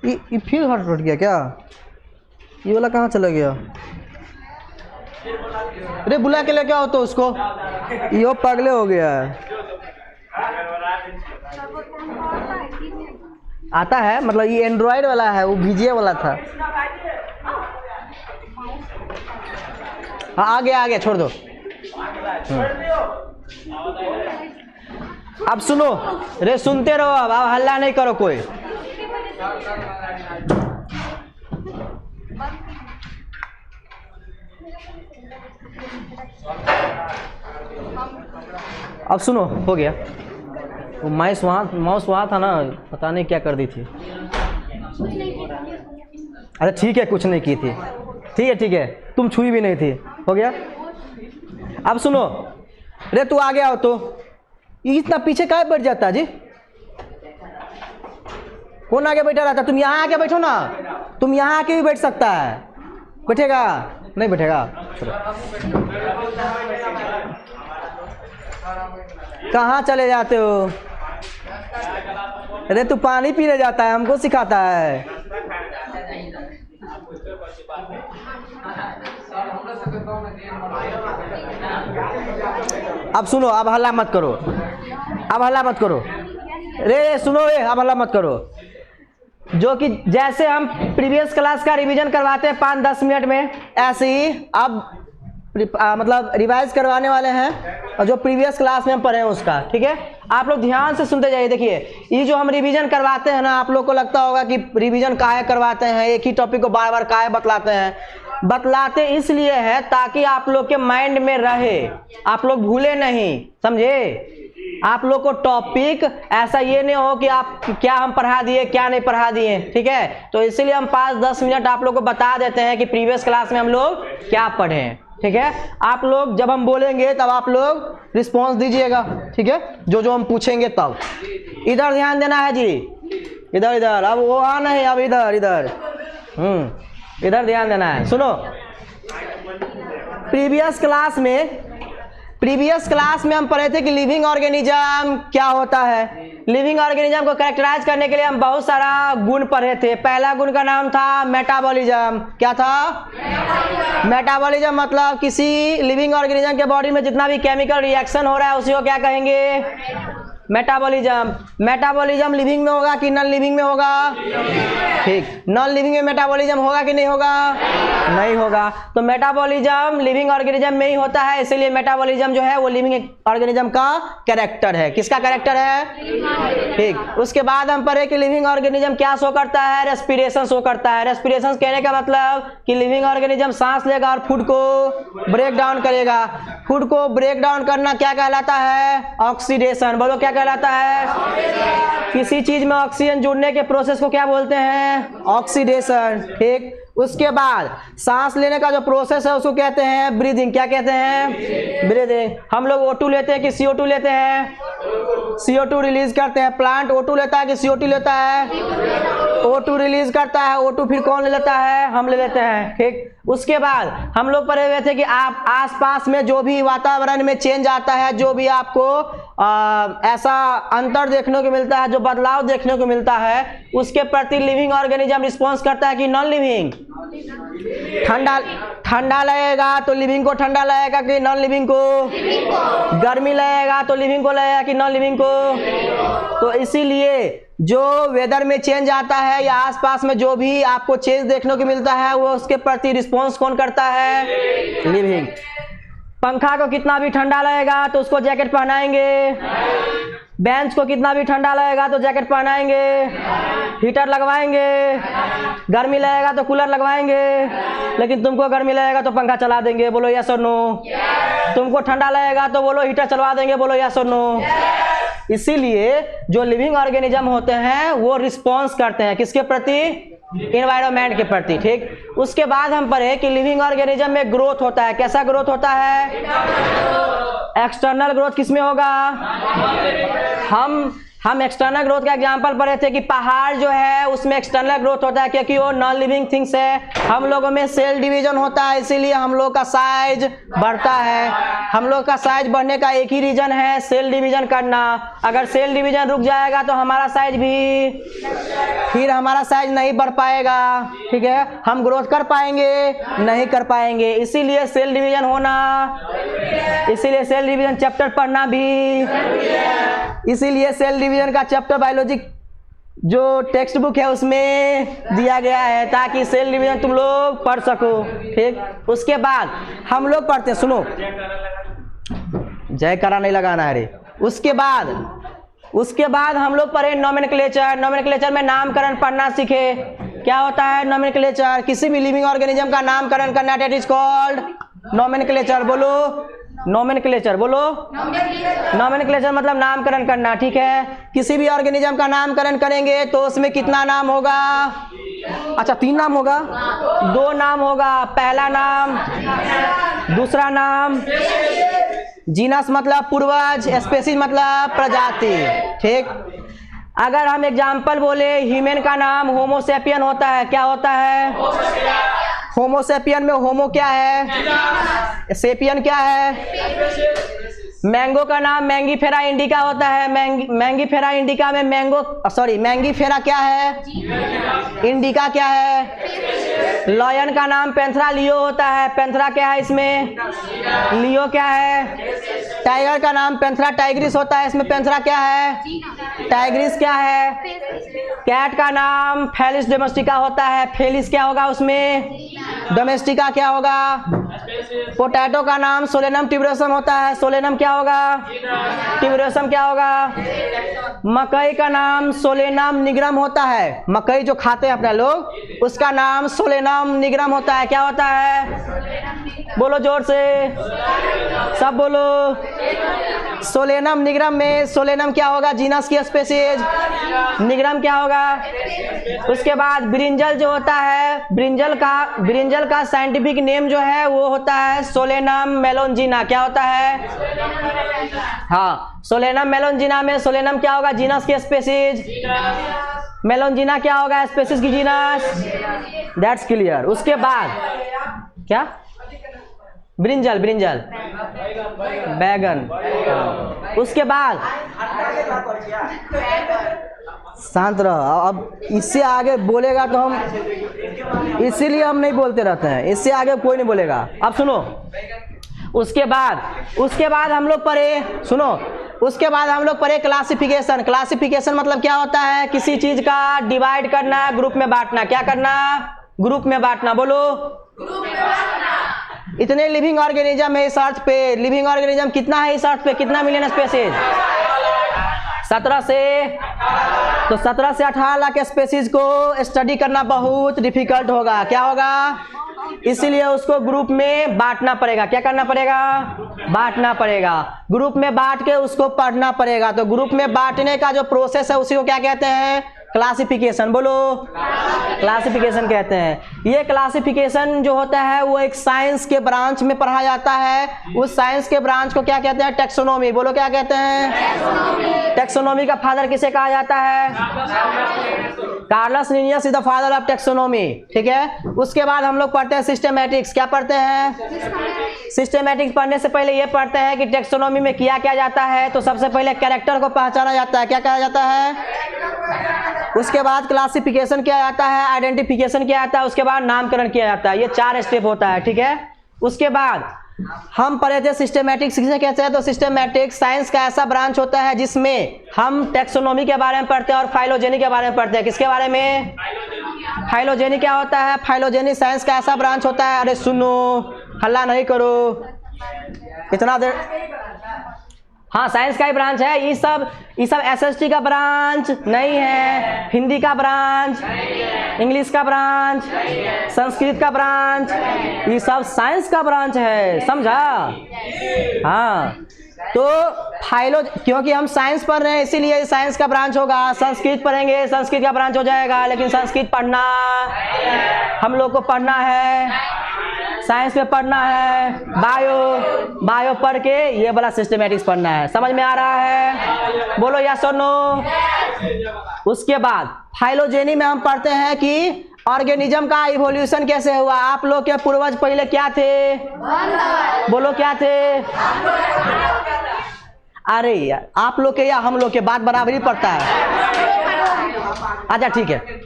ये फिर हट गया क्या? ये वाला कहाँ चला गया? अरे बुला के लेके आओ तो उसको, यो पागले हो गया है। आता है मतलब ये एंड्रॉयड वाला है, वो VGA वाला था। हाँ आ गया छोड़ दो। अब सुनो, रे सुनते रहो, अब हल्ला नहीं करो कोई। अब सुनो, हो गया। वो माउस वहाँ था ना, पता नहीं क्या कर दी थी। अच्छा ठीक है, कुछ नहीं की थी, ठीक है, तुम छुई भी नहीं थी, हो गया। अब सुनो, रे तू आगे आओ तो। इतना पीछे काहे बैठ जाता है जी? कौन आगे बैठा रहता? तुम यहाँ आके बैठो ना, तुम यहाँ आके भी बैठ सकता है। बैठेगा? नहीं बैठेगा। कहाँ चले जाते हो? अरे तू पानी पीने जाता है, हमको सिखाता है। अब सुनो, अब हल्ला मत करो, अब हल्ला मत करो। रे सुनो, अब हल्ला मत करो। जो कि जैसे हम प्रीवियस क्लास का रिवीजन करवाते हैं 5-10 मिनट में, ऐसे ही अब मतलब रिवाइज करवाने वाले हैं, और जो प्रीवियस क्लास में हम पढ़े हैं उसका। ठीक है, आप लोग ध्यान से सुनते जाइए। देखिए, ये जो हम रिवीजन करवाते हैं ना, आप लोग को लगता होगा कि रिवीजन काहे करवाते हैं, एक ही टॉपिक को बार बार काहे बतलाते हैं। बतलाते इसलिए है ताकि आप लोग के माइंड में रहे, आप लोग भूले नहीं, समझे? आप लोग को टॉपिक ऐसा ये नहीं हो कि आप क्या हम पढ़ा दिए क्या नहीं पढ़ा दिए। ठीक है, तो इसीलिए हम 5-10 मिनट आप लोग को बता देते हैं कि प्रीवियस क्लास में हम लोग क्या पढ़े हैं। ठीक है, आप लोग जब हम बोलेंगे तब आप लोग रिस्पॉन्स दीजिएगा। ठीक है, जो हम पूछेंगे तब। इधर ध्यान देना है जी, इधर। अब वो आना है, अब इधर इधर ध्यान देना है। सुनो, प्रीवियस क्लास में हम पढ़े थे कि लिविंग ऑर्गेनिज्म क्या होता है। लिविंग ऑर्गेनिज्म को कैरेक्टराइज करने के लिए हम बहुत सारा गुण पढ़े थे। पहला गुण का नाम था मेटाबॉलिज्म। क्या था? मेटाबॉलिज्म मतलब किसी लिविंग ऑर्गेनिज्म के बॉडी में जितना भी केमिकल रिएक्शन हो रहा है उसी को क्या कहेंगे? मेटाबॉलिज्म लिविंग में होगा कि नॉन लिविंग में होगा? ठीक, नॉन लिविंग में मेटाबॉलिज्म होगा कि नहीं होगा? नहीं होगा। तो मेटाबॉलिज्म लिविंग ऑर्गेनिज्म में ही होता है, इसीलिए मेटाबॉलिज्म जो है वो लिविंग ऑर्गेनिज्म का कैरेक्टर है। किसका कैरेक्टर है? ठीक, उसके बाद हम पढ़े कि लिविंग ऑर्गेनिज्म क्या शो करता है? रेस्पिरेशन शो करता है। रेस्पिरेशन कहने का मतलब कि लिविंग ऑर्गेनिज्म सांस लेगा और फूड को ब्रेक डाउन करेगा। फूड को ब्रेक डाउन करना क्या कहलाता है? ऑक्सीडेशन। बोलो क्या कहलाता है? किसी चीज में ऑक्सीजन जुड़ने के प्रोसेस को क्या बोलते हैं? ऑक्सीडेशन। ठीक, उसके बाद सांस लेने का जो प्रोसेस है उसको कहते हैं ब्रीदिंग। क्या कहते हैं? ब्रीदिंग। हम लोग O2 लेते हैं कि CO2 लेते हैं? CO2 रिलीज करते हैं। प्लांट O2 लेता है कि CO2 लेता है? O2 रिलीज करता है। O2 फिर कौन ले लेता है? हम ले लेते हैं। ठीक, उसके बाद हम लोग पढ़े हुए थे कि आप आसपास में जो भी वातावरण में चेंज आता है, जो भी आपको ऐसा अंतर देखने को मिलता है, जो बदलाव देखने को मिलता है, उसके प्रति लिविंग ऑर्गेनिज्म रिस्पॉन्स करता है कि नॉन लिविंग? ठंडा लगेगा तो लिविंग को ठंडा लगेगा कि नॉन लिविंग को? गर्मी लगेगा तो लिविंग को लगेगा कि नॉन लिविंग को? तो इसीलिए जो वेदर में चेंज आता है या आसपास में जो भी आपको चेंज देखने को मिलता है वो उसके प्रति रिस्पॉन्स कौन करता है? लिविंग। पंखा को कितना भी ठंडा लगेगा तो उसको जैकेट पहनाएंगे। बेंच को कितना भी ठंडा लगेगा तो जैकेट पहनाएंगे। हीटर लगवाएंगे। गर्मी लगेगा तो कूलर लगवाएंगे। लेकिन तुमको गर्मी लगेगा तो पंखा चला देंगे। बोलो यस और नो? तुमको ठंडा लगेगा तो बोलो हीटर चलवा देंगे। बोलो यस और नो? इसीलिए जो लिविंग ऑर्गेनिज्म होते हैं वो रिस्पॉन्स करते हैं किसके प्रति? इन्वायरमेंट के प्रति। ठीक, उसके बाद हम पढ़े कि लिविंग ऑर्गेनिज्म में ग्रोथ होता है। कैसा ग्रोथ होता है? एक्सटर्नल ग्रोथ किसमें होगा? हम एक्सटर्नल ग्रोथ का एग्जांपल पढ़े थे कि पहाड़ जो है उसमें एक्सटर्नल ग्रोथ होता है क्योंकि वो नॉन लिविंग थिंग्स है। हम लोगों में सेल डिवीजन होता है, इसीलिए हम लोग का साइज बढ़ता है। हम लोग का साइज बढ़ने का एक ही रीजन है, सेल डिवीजन करना। अगर सेल डिवीजन रुक जाएगा तो हमारा साइज भी, फिर हमारा साइज नहीं बढ़ पाएगा, ठीक है। हम ग्रोथ कर पाएंगे? नहीं कर पाएंगे। इसीलिए सेल डिवीजन होना, इसीलिए सेल डिवीजन चैप्टर पढ़ना भी, इसीलिए सेल डिवीजन का चैप्टर बायोलॉजी जो टेक्स्ट बुक है उसमें दिया गया है ताकि सेल डिवीजन तुम लोग पढ़ सको, ठीक। उसके बाद हम लोग पढ़ते हैं, सुनो, जयकारा नहीं लगाना है रे। उसके बाद हम लोग पढ़े नोमेनक्लेचर। नोमेनक्लेचर में नामकरण पढ़ना सीखे। क्या होता है नोमेनक्लेचर? किसी भी लिविंग ऑर्गेनिज्म का नामकरण करना, दैट इज कॉल्ड नोमेनक्लेचर। बोलो नोमेनक्लेचर, बोलो नोमेनक्लेचर मतलब नामकरण करना, ठीक है। किसी भी ऑर्गेनिज्म का नामकरण करेंगे तो उसमें कितना नाम होगा? अच्छा 3 नाम होगा, 2 नाम होगा। पहला नाम, दूसरा नाम। जीनस मतलब पूर्वज, स्पेसीज मतलब प्रजाति, ठीक। अगर हम एग्जाम्पल बोले, ह्यूमन का नाम होमोसेपियन होता है। क्या होता है? होमोसेपियन में होमो क्या है? सेपियन क्या है? मैंगो का नाम मैंगीफेरा इंडिका होता है। मैंगीफेरा इंडिका में मैंगीफेरा क्या है? इंडिका क्या है? लॉयन का नाम पैंथरा लियो होता है। पैंथरा क्या है इसमें? लियो क्या है? टाइगर का नाम पैंथरा टाइग्रिस होता है। इसमें पैंथरा क्या है? टाइग्रिस क्या है? कैट का नाम फेलिस डोमेस्टिका होता है। फेलिस क्या होगा उसमें? डोमेस्टिका क्या होगा? पोटैटो का नाम सोलेनम ट्यूबरोसम होता है। सोलेनम क्या होगा? ट्यूबरोसम क्या होगा? मकई का नाम सोलेनम निग्रम होता है। मकई जो खाते हैं अपना लोग, उसका नाम सोलेनम निग्रम होता है। क्या होता है? बोलो जोर से, सब बोलो। सोलेनम निग्रम में सोलेनम क्या होगा? जीनस की स्पेसीज। निग्रम क्या होगा? उसके बाद ब्रिंजल जो होता है, ब्रिंजल का साइंटिफिक नेम जो है वो होता है सोलेनम मेलोंजिना। क्या होता है? हाँ, सोलेनम मेलोंजिना में सोलेनम क्या होगा? जीनस की स्पेसीज। मेलोंजिना क्या होगा? स्पेसीज की जीनस। That's clear. उसके बाद क्या? ब्रिंजल बैगन। उसके बाद शांत रहो। अब इससे आगे बोलेगा तो हम, इसीलिए हम नहीं बोलते रहते हैं। इससे आगे कोई नहीं बोलेगा। अब सुनो, उसके बाद हम लोग पढ़े, सुनो, उसके बाद हम लोग पढ़े क्लासिफिकेशन। क्लासिफिकेशन मतलब क्या होता है? किसी चीज का डिवाइड करना, ग्रुप में बांटना। क्या करना? ग्रुप में बांटना। बोलो ग्रुप में बांटना। इतने लिविंग ऑर्गेनिज्म है इस अर्थ पे। लिविंग ऑर्गेनिज्म कितना है इस अर्थ पे? कितना मिलियन स्पेसीज? 17 से 18 लाख स्पेसीज को स्टडी करना बहुत डिफिकल्ट होगा। क्या होगा? इसीलिए उसको ग्रुप में बांटना पड़ेगा। क्या करना पड़ेगा? बांटना पड़ेगा। ग्रुप में बांट के उसको पढ़ना पड़ेगा। तो ग्रुप में बांटने का जो प्रोसेस है उसी को क्या कहते हैं? क्लासिफिकेशन। बोलो क्लासिफिकेशन कहते हैं। ये क्लासिफिकेशन जो होता है वो एक साइंस के ब्रांच में पढ़ा जाता है। उस साइंस के ब्रांच को क्या कहते हैं? टेक्सोनॉमी। बोलो क्या कहते हैं? टेक्सोनॉमी का फादर किसे कहा जाता है? Carolus Linnaeus is the father of taxonomy, ठीक है। उसके बाद हम लोग पढ़ते हैं सिस्टेमैटिक्स। क्या पढ़ते हैं? सिस्टेमैटिक्स पढ़ने से पहले ये पढ़ते हैं कि टेक्सोनॉमी में किया क्या जाता है। तो सबसे पहले कैरेक्टर को पहचाना जाता है। क्या कहा जाता है? उसके बाद क्लासिफिकेशन किया जाता है, आइडेंटिफिकेशन किया जाता है, उसके बाद नामकरण किया जाता है। ये 4 स्टेप होता है, ठीक है। उसके बाद हम पढ़े थे सिस्टेमैटिक्स किसे कहते हैं। तो सिस्टेमैटिक्स साइंस का ऐसा ब्रांच होता है जिसमें हम टेक्सोनॉमी के बारे में पढ़ते हैं और फाइलोजेनी के बारे में पढ़ते हैं। किसके बारे में? फाइलोजेनी क्या होता है? फाइलोजेनी साइंस का ऐसा ब्रांच होता है। अरे सुनो, हल्ला नहीं करो इतना देर। हाँ, साइंस का ही ब्रांच है। ये सब एसएसटी का ब्रांच नहीं है, हिंदी का ब्रांच, इंग्लिश का ब्रांच, संस्कृत का ब्रांच, ये सब साइंस का ब्रांच है, समझा? हाँ, तो क्योंकि हम साइंस पढ़ रहे हैं इसीलिए साइंस का ब्रांच होगा। संस्कृत पढ़ेंगे, संस्कृत का ब्रांच हो जाएगा। लेकिन संस्कृत पढ़ना हम लोग को पढ़ना है, साइंस में पढ़ना है, बायो पढ़ के ये वाला सिस्टमेटिक्स पढ़ना है। समझ में आ रहा है? बोलो यस और नो। उसके बाद फाइलोजेनी में हम पढ़ते हैं कि ऑर्गेनिज्म का इवोल्यूशन कैसे हुआ। आप लोग के पूर्वज पहले क्या थे? बोलो क्या थे? अरे यार, आप लोग के या हम लोग के बात बराबरी पड़ता है। अच्छा ठीक है,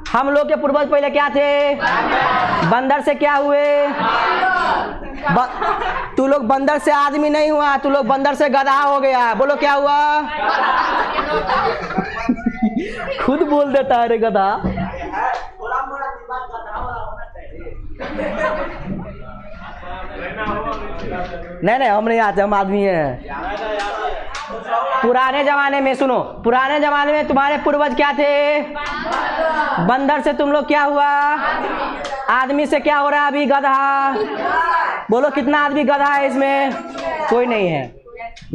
हम लोग के पूर्वज पहले क्या थे? बंदर से क्या हुए? तू लोग बंदर से आदमी नहीं हुआ, तू लोग बंदर से गधा हो गया। बोलो क्या हुआ? खुद बोल देता है रे गधा। नहीं हम नहीं आते, हम आदमी हैं। पुराने जमाने में सुनो, पुराने जमाने में तुम्हारे पूर्वज क्या थे? बंदर से तुम लोग क्या हुआ? आदमी से क्या हो रहा है अभी? गधा। बोलो कितना आदमी गधा है इसमें? कोई नहीं है।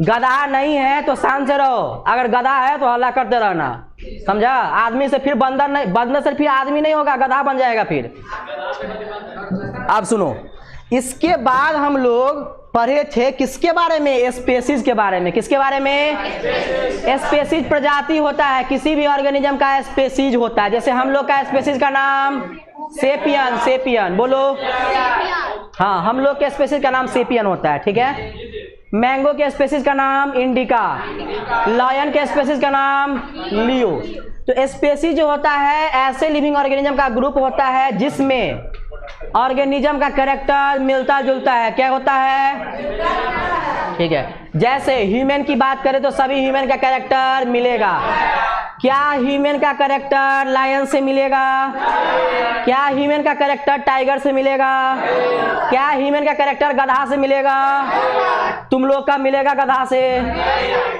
गधा नहीं है तो शांत से रहो, अगर गधा है तो हल्ला करते रहना, समझा? आदमी से फिर बंदर नहीं, बंदर से फिर आदमी नहीं होगा, गधा बन जाएगा फिर। अब सुनो, इसके बाद हम लोग पढ़े थे किसके बारे में? स्पेसीज के बारे में। किसके बारे में? स्पेसीज प्रजाति होता है, किसी भी ऑर्गेनिज्म का स्पेसीज होता है। जैसे हम लोग का स्पेसीज का नाम सेपियन। बोलो हाँ, हम लोग के स्पेसीज का नाम सेपियन होता है, ठीक है। मैंगो के स्पेसीज का नाम इंडिका, लायन के स्पेसीज का नाम लियो। तो स्पेसीज जो होता है ऐसे लिविंग ऑर्गेनिज्म का ग्रुप होता है जिसमें ऑर्गेनिज्म का कैरेक्टर मिलता जुलता है। क्या होता है? ठीक है, जैसे ह्यूमन की बात करें तो सभी ह्यूमन का कैरेक्टर मिलेगा। क्या ह्यूमन का कैरेक्टर लायन से मिलेगा? क्या ह्यूमन का कैरेक्टर टाइगर से मिलेगा? क्या ह्यूमन का कैरेक्टर गधा से मिलेगा? तुम लोग का मिलेगा गधा से?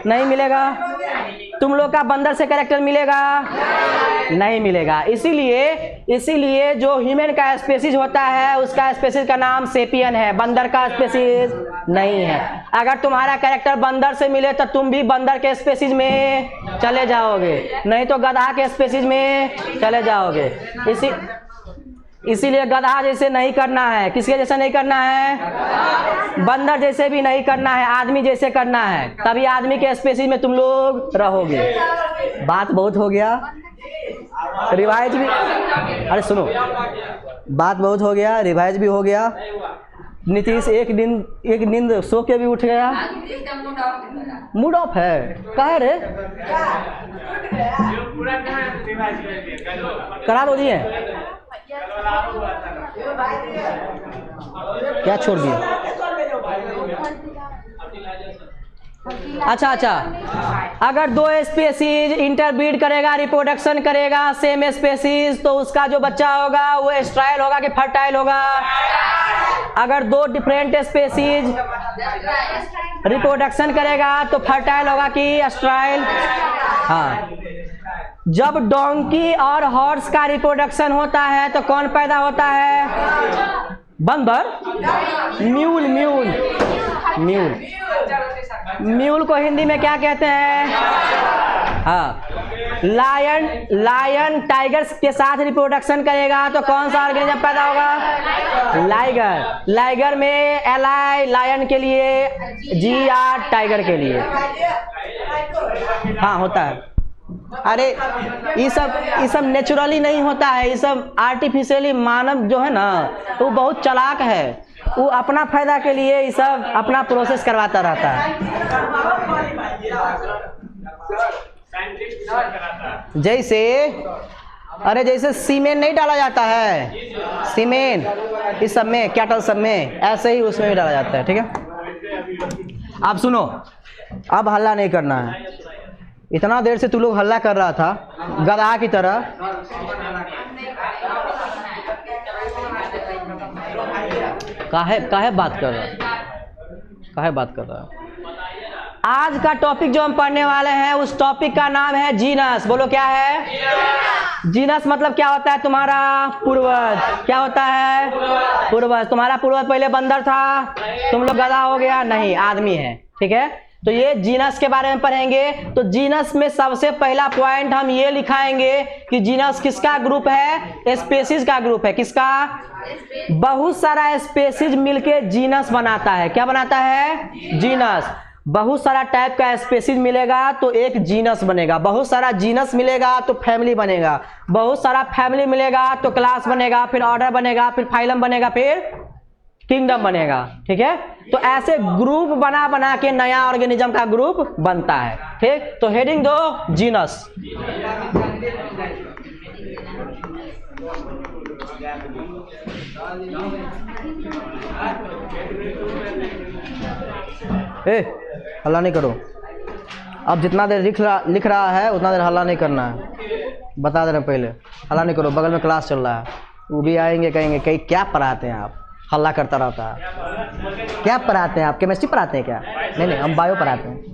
नहीं मिलेगा। तुम लोग का बंदर से कैरेक्टर मिलेगा? नहीं मिलेगा। इसीलिए जो ह्यूमन का स्पेसीज होता है उसका स्पेसीज का नाम सेपियन है, बंदर का स्पेसीज नहीं है। अगर तुम्हारा कैरेक्टर बंदर से मिले तो तुम भी बंदर के स्पेसीज में चले जाओगे, नहीं तो गधा के स्पेसीज में चले जाओगे। इसीलिए गधा जैसे नहीं करना है। किसके जैसे नहीं करना है? बंदर जैसे भी नहीं करना है, आदमी जैसे करना है, तभी आदमी के स्पेसीज में तुम लोग रहोगे। बात बहुत हो गया, रिवाइज भी। अरे सुनो, बात बहुत हो गया, रिवाइज भी हो गया। नीतीश एक नींद सो के भी उठ गया। मूड ऑफ है? कहे रे करा दो दिए, क्या छोड़ दिए? अच्छा, अगर दो स्पेसीज इंटरब्रीड करेगा, रिप्रोडक्शन करेगा सेम स्पेसीज, तो उसका जो बच्चा होगा वो स्ट्राइल होगा कि फर्टाइल होगा? अगर दो डिफरेंट स्पेसीज रिप्रोडक्शन करेगा तो फर्टाइल होगा कि स्ट्राइल? हाँ। जब डोंकी और हॉर्स का रिप्रोडक्शन होता है तो कौन पैदा होता है? बंदर? म्यूल को हिंदी में क्या कहते हैं? हाँ, लायन टाइगर्स के साथ रिप्रोडक्शन करेगा तो कौन सा ऑर्गेनिज्म पैदा होगा? लाइगर में LI लायन के लिए, GR टाइगर के लिए। हाँ होता है। अरे ये सब नेचुरली नहीं होता है, ये सब आर्टिफिशियली। मानव जो है ना वो बहुत चालाक है, वो अपना फायदा के लिए ये सब अपना प्रोसेस करवाता रहता है। जैसे सीमेंट नहीं डाला जाता है, सीमेंट इस सब में, कैटल सब में, ऐसे ही उसमें भी डाला जाता है, ठीक है। अब सुनो, अब हल्ला नहीं करना है। इतना देर से तू लोग हल्ला कर रहा था गधा की तरह। काहे बात कर रहा है? आज का टॉपिक जो हम पढ़ने वाले हैं उस टॉपिक का नाम है जीनस। बोलो क्या है? जीनस मतलब क्या होता है? तुम्हारा पूर्वज। क्या होता है? पूर्वज। तुम्हारा पूर्वज पहले बंदर था, तुम लोग गधा हो गया? नहीं, आदमी है, ठीक है। तो ये जीनस के बारे में पढ़ेंगे। तो जीनस में सबसे पहला पॉइंट हम ये लिखाएंगे कि जीनस किसका ग्रुप है? स्पेसीज का ग्रुप है। किसका? बहुत सारा स्पेसीज मिलके जीनस बनाता है। क्या बनाता है? जीनस। बहुत सारा टाइप का स्पेसीज मिलेगा तो एक जीनस बनेगा। बहुत सारा जीनस मिलेगा तो फैमिली बनेगा। बहुत सारा फैमिली मिलेगा तो क्लास बनेगा, फिर ऑर्डर बनेगा, फिर फाइलम बनेगा, फिर किंगडम बनेगा। ठीक है, तो ऐसे ग्रुप बना बना के नया ऑर्गेनिज्म का ग्रुप बनता है। ठीक, तो हेडिंग दो जीनस। हल्ला नहीं करो। अब जितना देर लिख रहा है उतना देर हल्ला नहीं करना है, बता दे रहे पहले। हल्ला नहीं करो, बगल में क्लास चल रहा है, वो भी आएंगे, कहेंगे कहीं क्या पढ़ाते हैं आप, हल्ला करता रहता है। क्या पढ़ाते हैं आप? केमिस्ट्री पढ़ाते हैं क्या? नहीं नहीं, हम बायो पढ़ाते हैं।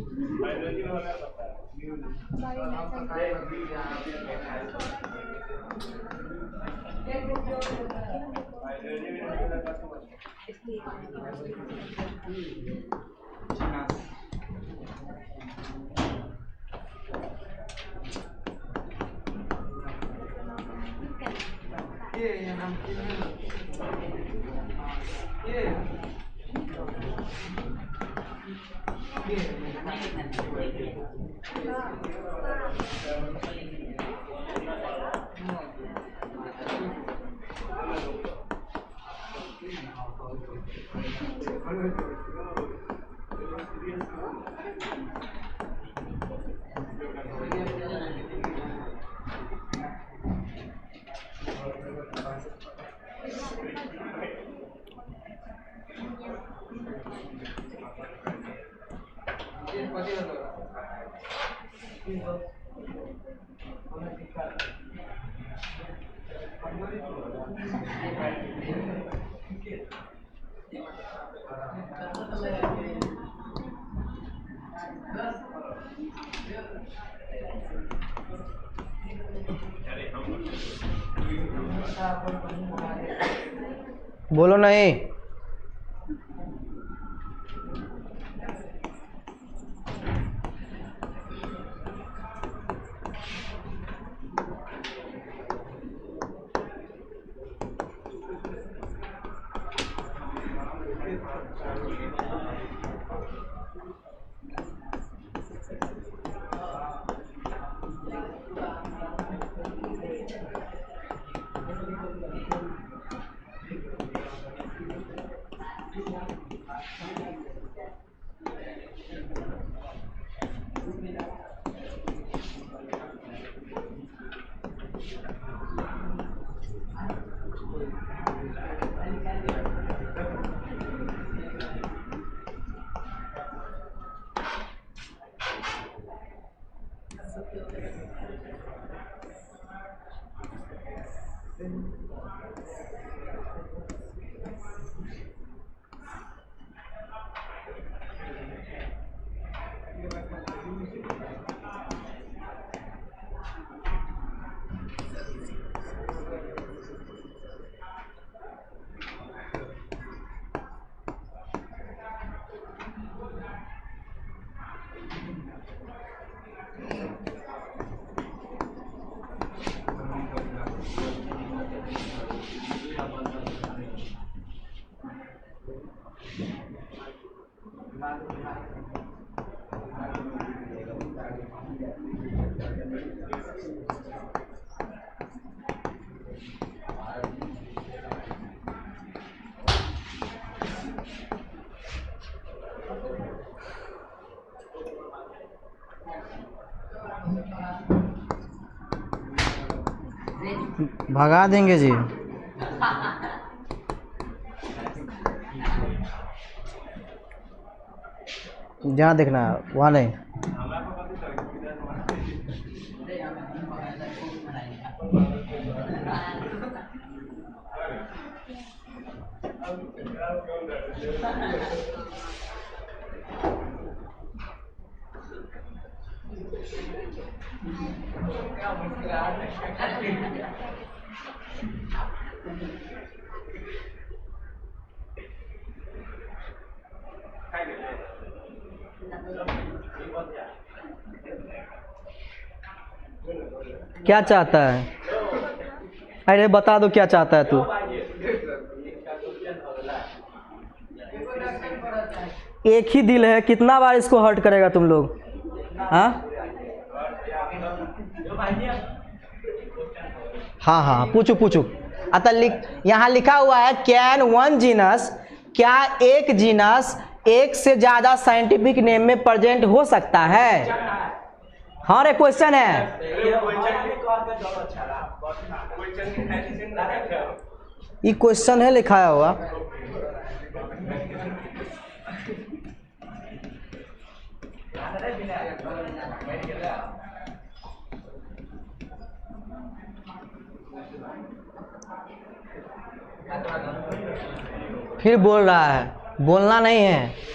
बोलो नहीं। भगा देंगे जी। जहाँ देखना है वहाँ नहीं। क्या चाहता है? अरे बता दो क्या चाहता है तू। एक ही दिल है, कितना बार इसको हर्ट करेगा तुम लोग? हाँ हाँ हाँ, पूछो पूछो। अतः यहाँ लिखा हुआ है कैन वन जीनस, क्या एक जीनस एक से ज्यादा साइंटिफिक नेम में प्रेजेंट हो सकता है? हाँ रे, क्वेश्चन है। ये क्वेश्चन है लिखाया हुआ। फिर बोल रहा है, बोलना नहीं है।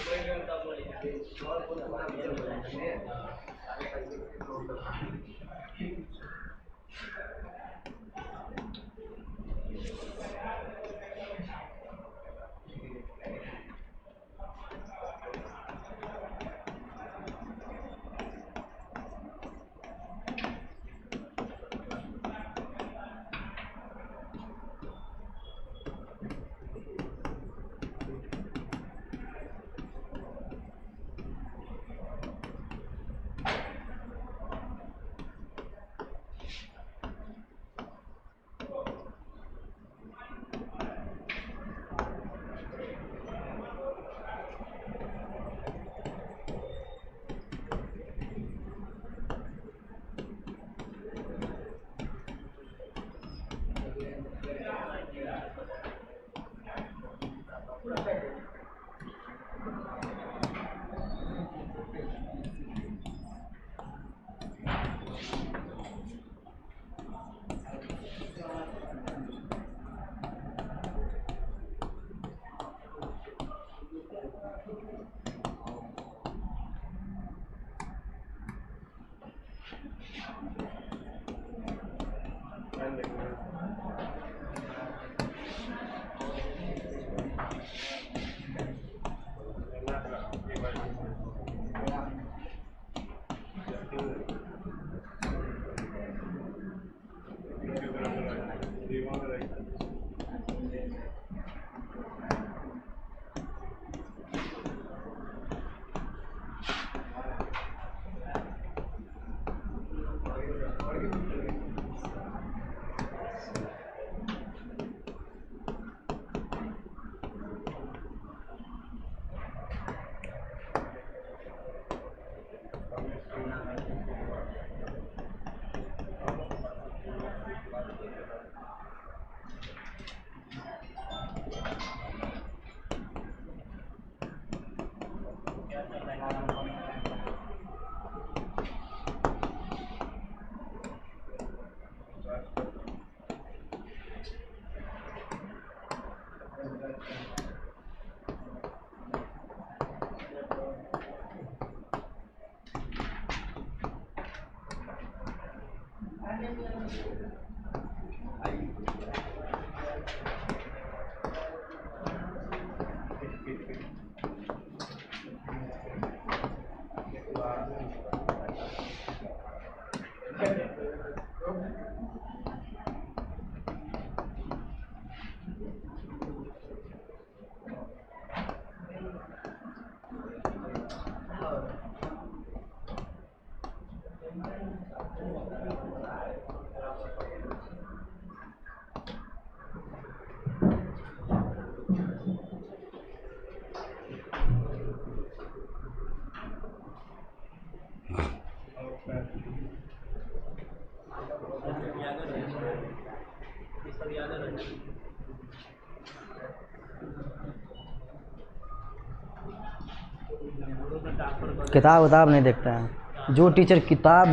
किताब नहीं देखता है। जो टीचर किताब,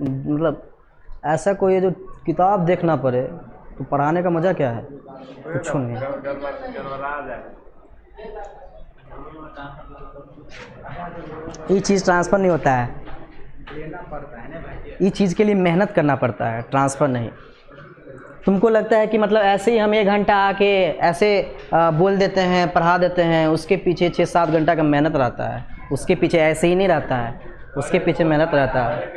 मतलब ऐसा कोई है जो किताब देखना पड़े, तो पढ़ाने का मज़ा क्या है? कुछ नहीं। ये चीज़ ट्रांसफ़र नहीं होता है, ये चीज़ के लिए मेहनत करना पड़ता है, ट्रांसफ़र नहीं। तुमको लगता है कि मतलब ऐसे ही हम 1 घंटा आके ऐसे बोल देते हैं, पढ़ा देते हैं, उसके पीछे 6-7 घंटा का मेहनत रहता है। उसके पीछे ऐसे ही नहीं रहता है, उसके पीछे मेहनत रहता है।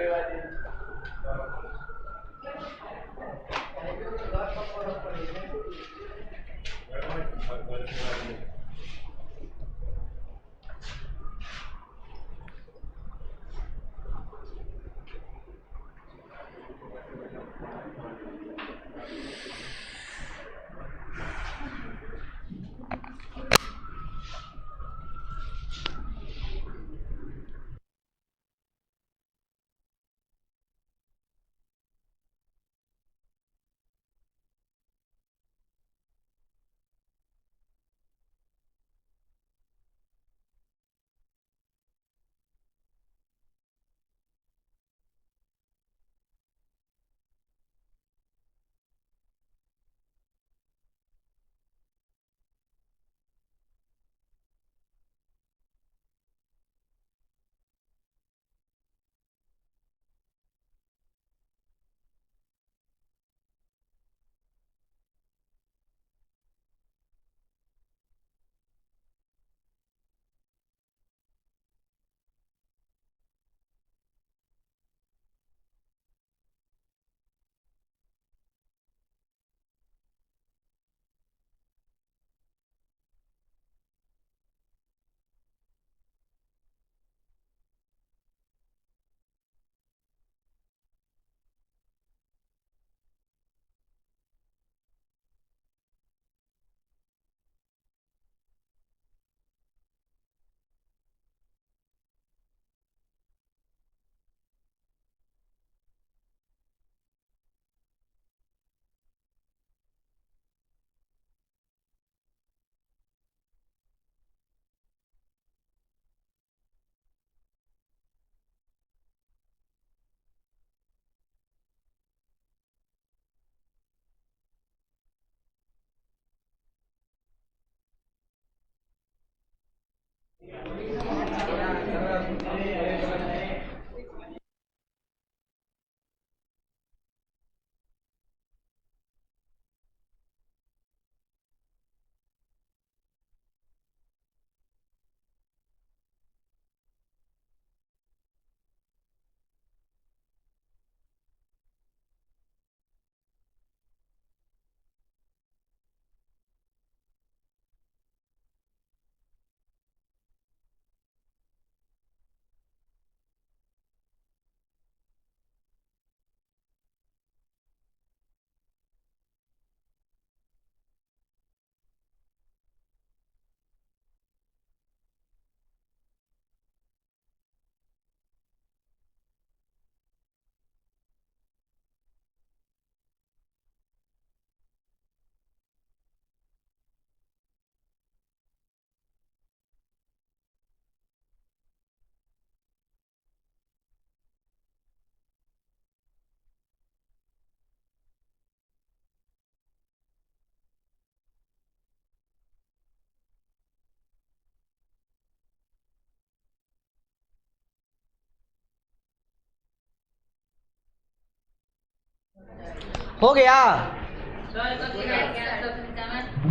हो गया।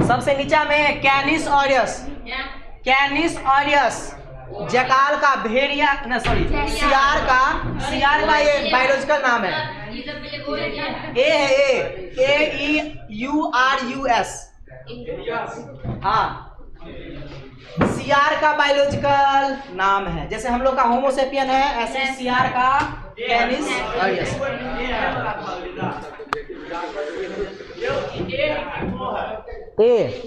सबसे नीचा में कैनिस ऑरियस, कैनिस ऑरियस जकाल का भेड़िया न सॉरी सियार का ये बायोलॉजिकल नाम है। ए है AEURUS। हाँ, सियार का बायोलॉजिकल नाम है। जैसे हम लोग का होमोसेपियन है, ऐसे सियार का कैनिस ऑरियस। ए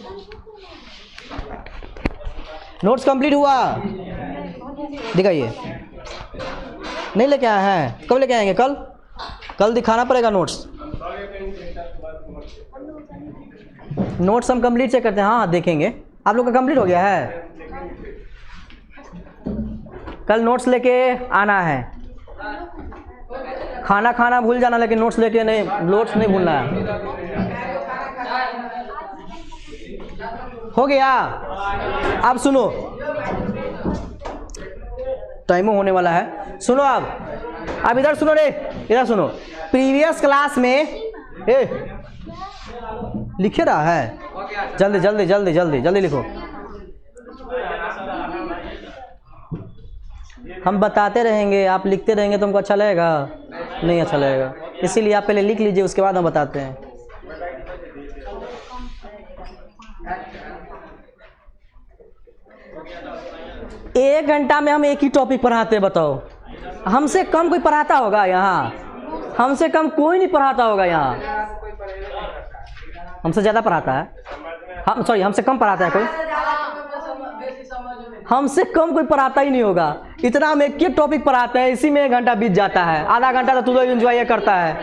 नोट्स कंप्लीट हुआ? दिखाइए। नहीं लेके आए हैं? कब लेके आएंगे? कल? कल दिखाना पड़ेगा नोट्स। नोट्स हम कंप्लीट चेक करते हैं। हाँ देखेंगे। आप लोग का कंप्लीट हो गया है? कल नोट्स लेके आना है। खाना खाना भूल जाना, लेकिन नोट्स लेके नहीं, नोट्स नहीं भूलना है। हो गया? अब सुनो, टाइमो होने वाला है। सुनो अब इधर सुनो रे, इधर सुनो। प्रीवियस क्लास में लिखे रहा है, जल्दी जल्दी जल्दी जल्दी जल्दी लिखो। हम बताते रहेंगे, आप लिखते रहेंगे, तुमको अच्छा लगेगा? नहीं अच्छा लगेगा, इसीलिए आप पहले लिख लीजिए, उसके बाद हम बताते हैं। एक घंटा में हम एक ही टॉपिक पढ़ाते हैं, बताओ। हमसे कम कोई पढ़ाता होगा यहाँ? हमसे कम कोई नहीं पढ़ाता होगा यहाँ, हमसे ज़्यादा पढ़ाता है, हम सॉरी हमसे कम पढ़ाता है कोई, हमसे कम कोई पढ़ाता ही नहीं होगा। इतना हम एक टॉपिक पढ़ाते हैं, इसी में 1 घंटा बीत जाता है, आधा घंटा तो तू लोग एंजॉय करता है।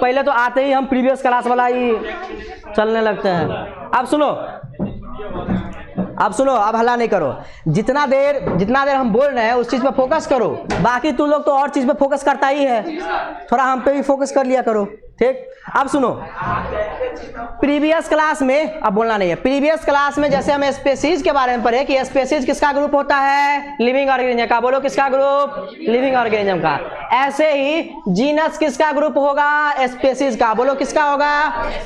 पहले तो आते ही हम प्रीवियस क्लास वाला ही चलने लगते हैं। अब सुनो, अब हल्ला नहीं करो, जितना देर हम बोल रहे हैं उस चीज़ पे फोकस करो, बाकी तू लोग तो और चीज़ पे फोकस करता ही है, थोड़ा हम पे भी फोकस कर लिया करो, ठीक। अब सुनो, प्रीवियस क्लास में, अब बोलना नहीं है, प्रीवियस क्लास में जैसे हम स्पीशीज के बारे में पढ़े कि स्पीशीज किसका ग्रुप होता है, लिविंग ऑर्गेनिज्म का, बोलो किसका ग्रुप, लिविंग ऑर्गेनिज्म का। ऐसे ही जीनस किसका ग्रुप होगा, स्पीशीज का, बोलो किसका होगा,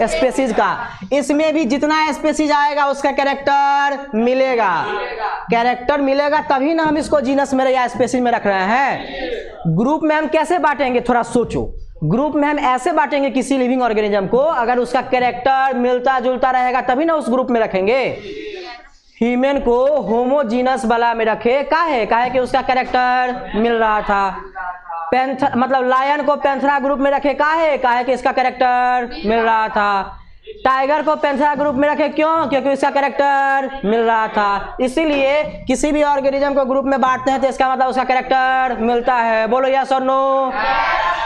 स्पीशीज का। इसमें भी जितना स्पीशीज आएगा उसका कैरेक्टर मिलेगा, कैरेक्टर मिलेगा तभी ना हम इसको जीनस में या स्पीशीज में रख रहे हैं। ग्रुप में हम कैसे बांटेंगे, थोड़ा सोचो, ग्रुप में हम ऐसे बांटेंगे किसी लिविंग ऑर्गेनिज्म को, अगर उसका कैरेक्टर मिलता जुलता रहेगा तभी ना उस ग्रुप में रखेंगे। ह्यूमन को होमोजीनस वाला में रखे, काहे कि उसका कैरेक्टर मिल रहा था। मतलब लायन को पैंथरा ग्रुप में रखे, काहे कि इसका कैरेक्टर मिल रहा था। टाइगर को पैंथरा ग्रुप में रखे, क्यों, क्योंकि इसका कैरेक्टर मिल रहा था। इसीलिए किसी भी ऑर्गेनिज्म को ग्रुप में बांटते हैं तो इसका मतलब उसका कैरेक्टर मिलता है। बोलो यस और नो,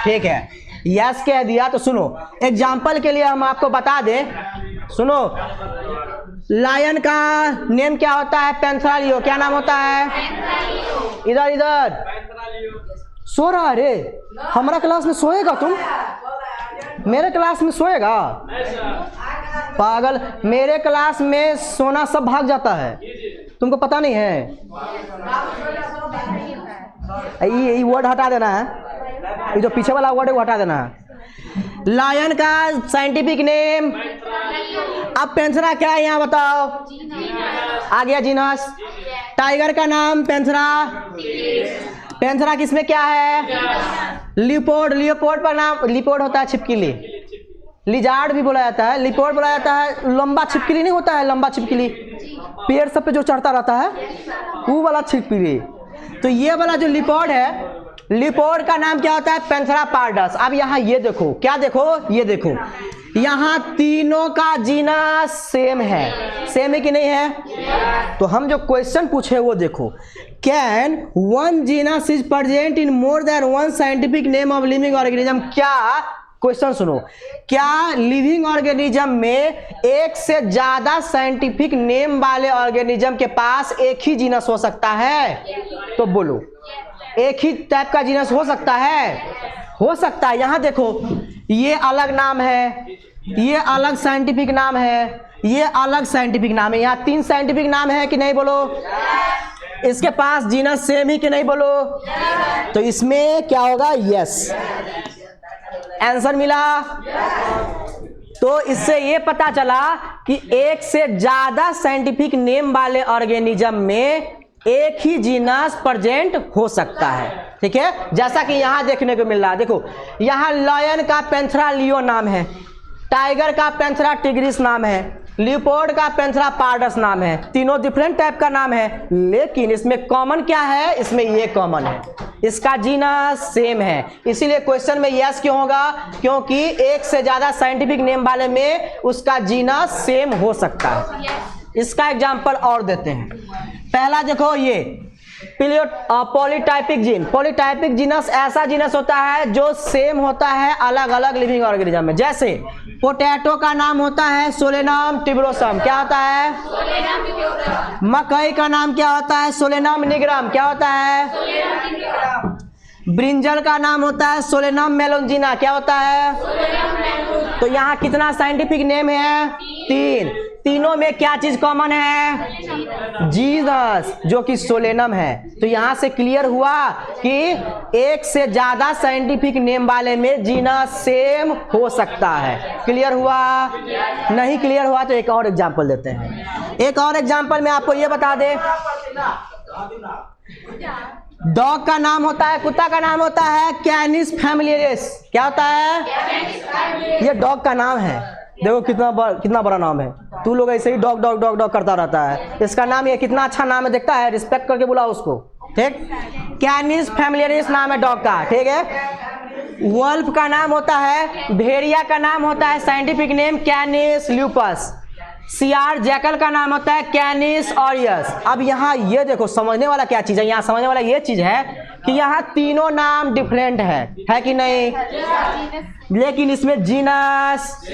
ठीक है। यस कह दिया तो सुनो, एग्जाम्पल के लिए हम आपको बता दें, सुनो, लायन का नेम क्या होता है, पैंथरा लियो, क्या नाम होता है, इधर सो रहा है रे, हमारा क्लास में सोएगा तुम, मेरे क्लास में सोएगा, पागल, मेरे क्लास में सोना सब भाग जाता है, तुमको पता नहीं है। ये वर्ड हटा देना है, ये जो पीछे वाला वर्ड है वो हटा देना है। लायन का साइंटिफिक नेम, अब पैंथरा क्या है यहाँ बताओ, आ गया जीनस। टाइगर का नाम पैंथरा, पैंथरा किसमें क्या है, लियोपोर्ड, लियोपोर्ड पर नाम, लियोपोर्ड होता है छिपकली, लिजार्ड भी बोला जाता है, लियोपोर्ड बोला जाता है, लंबा छिपकली नहीं होता है, लंबा छिपकली पेड़ सब पे जो चढ़ता रहता है वो वाला छिपकली। तो ये वाला जो लियोपोर्ड है, लियोपोर्ड का नाम क्या होता है, पैंथरा पार्डस। अब यहाँ ये देखो, क्या देखो, ये देखो, यहाँ तीनों का जीनस सेम है, सेम है कि नहीं है। तो हम जो क्वेश्चन पूछे वो देखो, can one genus is present in more than one scientific name of living organism. क्या, क्वेश्चन सुनो, क्या लिविंग ऑर्गेनिज्म में एक से ज्यादा साइंटिफिक नेम वाले ऑर्गेनिज्म के पास एक ही जीनस हो सकता है, तो बोलो एक ही टाइप का जीनस हो सकता है, हो सकता है। यहां देखो, ये अलग नाम है, ये अलग साइंटिफिक नाम है, ये अलग साइंटिफिक नाम है, यहाँ 3 साइंटिफिक नाम है कि नहीं, बोलो। इसके पास जीनस सेम ही कि नहीं, बोलो। तो इसमें क्या होगा, यस, आंसर मिला। तो इससे ये पता चला कि एक से ज्यादा साइंटिफिक नेम वाले ऑर्गेनिज्म में एक ही जीनस प्रेजेंट हो सकता है, ठीक है। जैसा कि यहां देखने को मिल रहा है, देखो यहां लायन का पैंथरा लियो नाम है, टाइगर का पैंथरा टिग्रिस नाम है, लियोपोर्ड का पैंथरा पार्डस नाम है, तीनों डिफरेंट टाइप का नाम है, लेकिन इसमें कॉमन क्या है, इसमें ये कॉमन है, इसका जीनस सेम है। इसीलिए क्वेश्चन में यस क्यों होगा, क्योंकि एक से ज्यादा साइंटिफिक नेम वाले में उसका जीनस सेम हो सकता है। इसका एग्जांपल और देते हैं। पहला देखो, ये पॉलीटाइपिक जीन, पॉलीटाइपिक जीनस ऐसा जीनस होता है जो सेम होता है अलग अलग लिविंग ऑर्गेनिज्म में। जैसे पोटैटो का नाम होता है सोलेनम ट्यूबरोसम, क्या होता है, मकई का नाम क्या होता है, सोलेनम निग्रम, क्या होता है। ब्रिंजल का नाम होता है सोलेनम मेलोंजिना, क्या होता है। तो यहाँ कितना साइंटिफिक नेम है, 3। तीनों में क्या चीज कॉमन है, जीनस, जो कि सोलेनम है। तो यहां से क्लियर हुआ कि एक से ज्यादा साइंटिफिक नेम वाले में जीनस सेम हो सकता है। क्लियर हुआ, नहीं क्लियर हुआ तो एक और एग्जांपल देते हैं। एक और एग्जांपल में आपको ये बता दे, डॉग का नाम होता है, कुत्ता का नाम होता है कैनिस फैमिलियरिस, क्या होता है, ये डॉग का नाम है। देखो कितना बड़ा नाम है, तू लोग ऐसे ही डॉग डॉग डॉग डॉग करता रहता है। इसका नाम ये कितना अच्छा नाम है, देखता है, रिस्पेक्ट करके बुलाओ उसको, ठीक। कैनिस फैमिलियरिस नाम है डॉग का, ठीक है। वल्फ का नाम होता है, भेड़िया का नाम होता है साइंटिफिक नेम कैनिस ल्यूपस, सियार जैकल का नाम होता है कैनिस ऑरियस। अब यहाँ ये देखो समझने वाला क्या चीज़ है, यहाँ समझने वाला ये चीज़ है कि यहाँ तीनों नाम डिफरेंट है कि नहीं, लेकिन इसमें जीनस,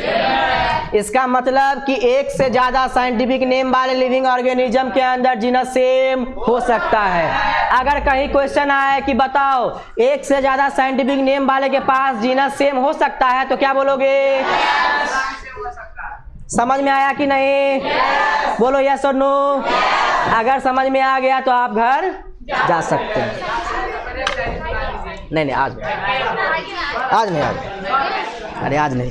इसका मतलब कि एक से ज़्यादा साइंटिफिक नेम वाले लिविंग ऑर्गेनिज्म के अंदर जीनस सेम हो सकता है। अगर कहीं क्वेश्चन आए कि बताओ एक से ज़्यादा साइंटिफिक नेम वाले के पास जीनस सेम हो सकता है, तो क्या बोलोगे? समझ में आया कि नहीं? बोलो यस और नो। अगर समझ में आ गया तो आप घर जा सकते हैं। नहीं आज नहीं, अरे आज नहीं।